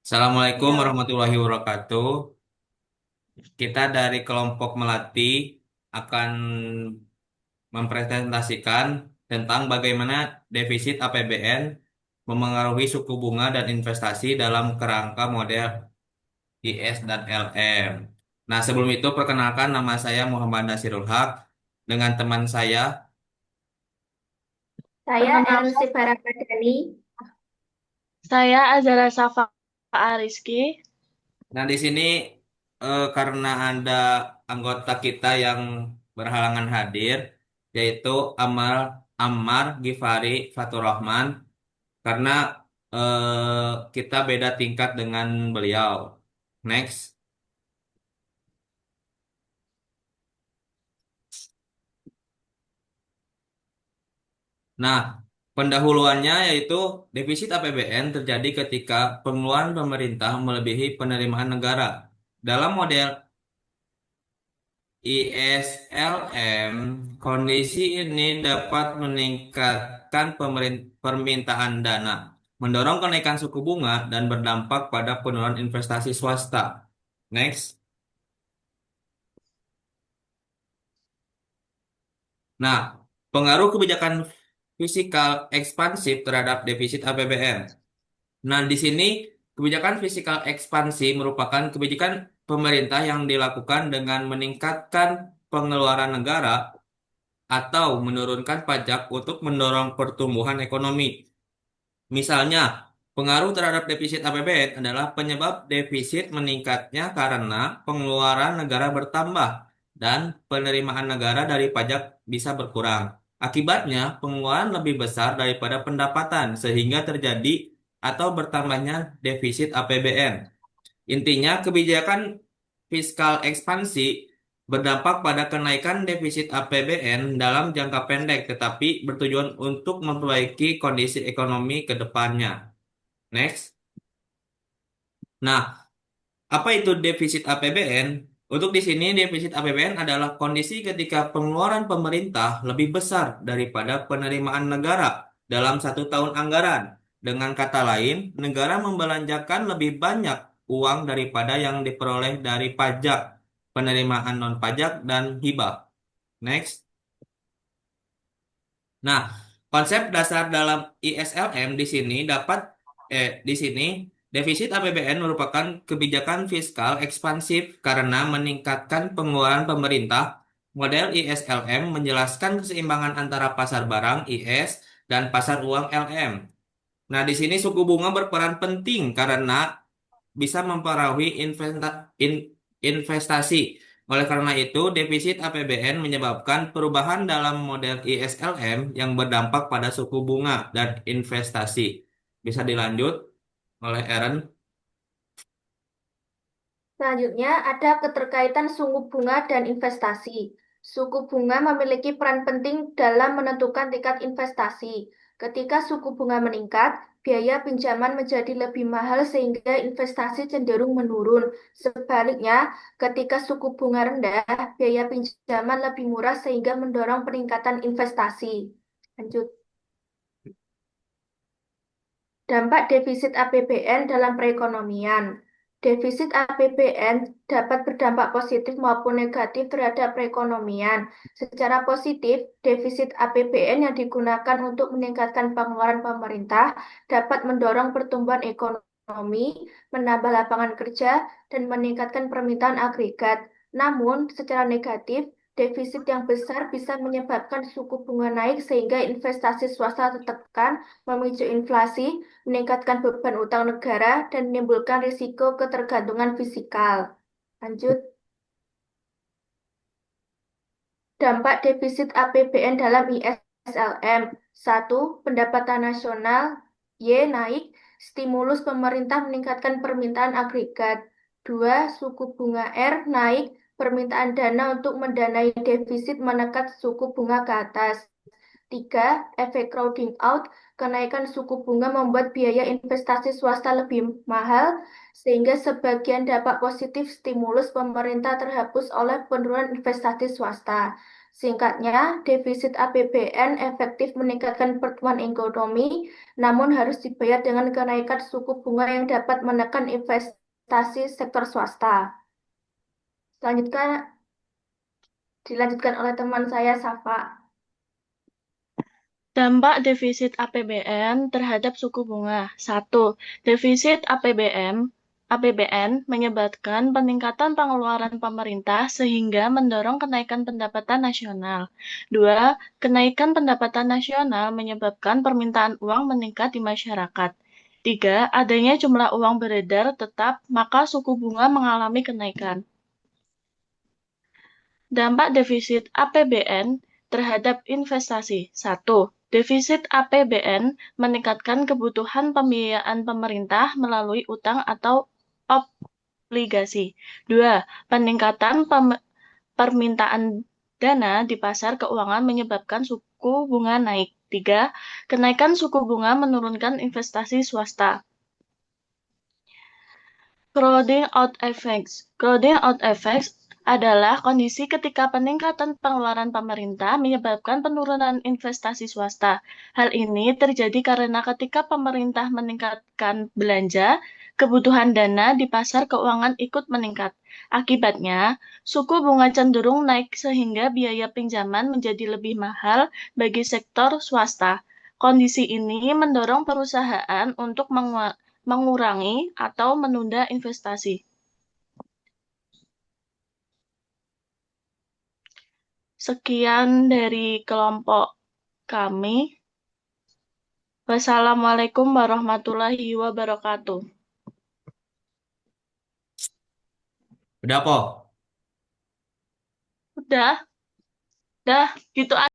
Assalamualaikum Ya, warahmatullahi wabarakatuh. Kita dari kelompok Melati akan mempresentasikan tentang bagaimana defisit APBN memengaruhi suku bunga dan investasi dalam kerangka model IS dan LM. Nah, sebelum itu perkenalkan nama saya Muhammad Nasirul Haq dengan teman saya. saya Ellen Perkenalkan, Sivara Padani. saya Azara Safa Ariski. Nah, di sini karena ada anggota kita yang berhalangan hadir, yaitu Ammar Gifari Faturrahman, karena kita beda tingkat dengan beliau. Next. Nah, pendahuluannya yaitu defisit APBN terjadi ketika pengeluaran pemerintah melebihi penerimaan negara. Dalam model ISLM, kondisi ini dapat meningkatkan permintaan dana, mendorong kenaikan suku bunga, dan berdampak pada penurunan investasi swasta. Next. Nah, pengaruh kebijakan fiskal ekspansif terhadap defisit APBN. Nah, di sini kebijakan fiskal ekspansi merupakan kebijakan pemerintah yang dilakukan dengan meningkatkan pengeluaran negara atau menurunkan pajak untuk mendorong pertumbuhan ekonomi. Misalnya, pengaruh terhadap defisit APBN adalah penyebab defisit meningkatnya karena pengeluaran negara bertambah dan penerimaan negara dari pajak bisa berkurang. Akibatnya, pengeluaran lebih besar daripada pendapatan sehingga terjadi atau bertambahnya defisit APBN. Intinya, kebijakan fiskal ekspansi berdampak pada kenaikan defisit APBN dalam jangka pendek, tetapi bertujuan untuk memperbaiki kondisi ekonomi ke depannya. Next. Nah, apa itu defisit APBN? Untuk di sini, defisit APBN adalah kondisi ketika pengeluaran pemerintah lebih besar daripada penerimaan negara dalam satu tahun anggaran. Dengan kata lain, negara membelanjakan lebih banyak uang daripada yang diperoleh dari pajak, penerimaan non-pajak, dan hibah. Next. Nah, konsep dasar dalam ISLM di sini defisit APBN merupakan kebijakan fiskal ekspansif karena meningkatkan pengeluaran pemerintah. Model ISLM menjelaskan keseimbangan antara pasar barang IS dan pasar uang LM. Nah, di sini suku bunga berperan penting karena bisa mempengaruhi investasi. Oleh karena itu, defisit APBN menyebabkan perubahan dalam model ISLM yang berdampak pada suku bunga dan investasi. Bisa dilanjut oleh Aaron. Selanjutnya ada keterkaitan suku bunga dan investasi. Suku bunga memiliki peran penting dalam menentukan tingkat investasi. Ketika suku bunga meningkat, biaya pinjaman menjadi lebih mahal sehingga investasi cenderung menurun. Sebaliknya, ketika suku bunga rendah, biaya pinjaman lebih murah sehingga mendorong peningkatan investasi. Lanjut. Dampak defisit APBN dalam perekonomian. Defisit APBN dapat berdampak positif maupun negatif terhadap perekonomian. Secara positif, defisit APBN yang digunakan untuk meningkatkan pengeluaran pemerintah dapat mendorong pertumbuhan ekonomi, menambah lapangan kerja, dan meningkatkan permintaan agregat. Namun, secara negatif, defisit yang besar bisa menyebabkan suku bunga naik sehingga investasi swasta tertekan, memicu inflasi, meningkatkan beban utang negara, dan menimbulkan risiko ketergantungan fiskal. Lanjut, dampak defisit APBN dalam ISLM. Satu, pendapatan nasional Y naik, stimulus pemerintah meningkatkan permintaan agregat. Dua, suku bunga R naik, permintaan dana untuk mendanai defisit menekan suku bunga ke atas. Tiga, efek crowding out, kenaikan suku bunga membuat biaya investasi swasta lebih mahal, sehingga sebagian dampak positif stimulus pemerintah terhapus oleh penurunan investasi swasta. Singkatnya, defisit APBN efektif meningkatkan pertumbuhan ekonomi, namun harus dibayar dengan kenaikan suku bunga yang dapat menekan investasi sektor swasta. Selanjutnya dilanjutkan oleh teman saya, Safa. Dampak defisit APBN terhadap suku bunga. 1. Defisit APBN menyebabkan peningkatan pengeluaran pemerintah sehingga mendorong kenaikan pendapatan nasional. 2. Kenaikan pendapatan nasional menyebabkan permintaan uang meningkat di masyarakat. 3. Adanya jumlah uang beredar tetap, maka suku bunga mengalami kenaikan. Dampak defisit APBN terhadap investasi. 1. Defisit APBN meningkatkan kebutuhan pembiayaan pemerintah melalui utang atau obligasi. 2. Peningkatan permintaan dana di pasar keuangan menyebabkan suku bunga naik. 3. Kenaikan suku bunga menurunkan investasi swasta. Crowding out effects. Crowding out effects adalah kondisi ketika peningkatan pengeluaran pemerintah menyebabkan penurunan investasi swasta. Hal ini terjadi karena ketika pemerintah meningkatkan belanja, kebutuhan dana di pasar keuangan ikut meningkat. Akibatnya, suku bunga cenderung naik sehingga biaya pinjaman menjadi lebih mahal bagi sektor swasta. Kondisi ini mendorong perusahaan untuk mengurangi atau menunda investasi. Sekian dari kelompok kami. Wassalamualaikum warahmatullahi wabarakatuh. Udah, Po. Udah, gitu